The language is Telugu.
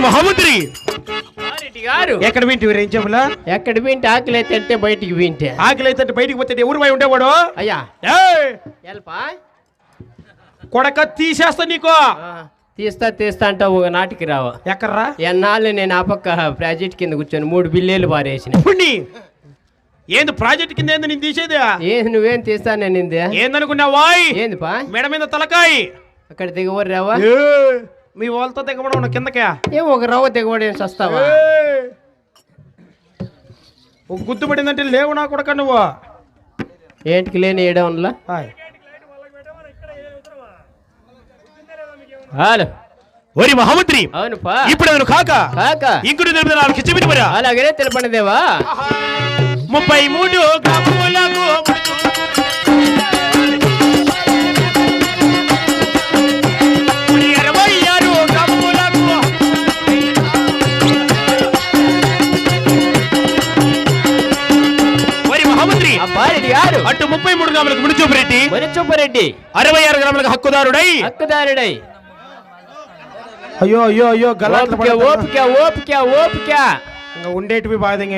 మహామంత్రి రెడ్డి గారు ఎక్కడ వింటే ఏం చెప్పులా ఎక్కడ వింటే ఆకలి అయితే అంటే బయటికి వింటే ఆకలి అయితే బయటికి పోతే ఎవరు పోయి ఉండేవాడు అయ్యా ఏయ్! ఎల్పా కొడక తీసేస్తా నీకు తీస్తా అంటావు ఒక నాటికి రావు ఎక్కడ్రా ఎన్నాళ్ళు నేను ఆ పక్క ప్రాజెక్ట్ కింద కూర్చొని 3 బిల్లేలు పారేసిన పుణ్ణి ఏంది ప్రాజెక్ట్ కింద ఏంది నేను తీసేది ఏంది నువ్వేం తీస్తాను నేను ఇందే ఏందనుకున్నావాయ్ ఏంది పా మెడ మీద తలకాయ అక్కడ దిగబడి రావా మీ వాళ్ళతో దిగబడ కిందకే ఏం ఒక రవ్వ దిగబడి వస్తావా ఒక గుర్తు పడిందంటే లేవు నా కొడక నువ్వు ఏంటికి లేని ఏడవన్లా హలో ఓరి మహామంత్రి అవును పా ఇప్పుడు నేను కాక ఇంకుడు తెలుపు నాలుగు కిచ్చిమిటి మరా అలాగనే తెలపండి దేవా 33 గ్రాములకు 26 గ్రాములకు ఓరి మహామంత్రి అబ్బారెడ్డి గారు అటు 33 గ్రాములకు మునిచూపురెడ్డి 66 గ్రాములకు హక్కుదారుడై అయ్యో ఓపిక ఉండేటివి బాధంగా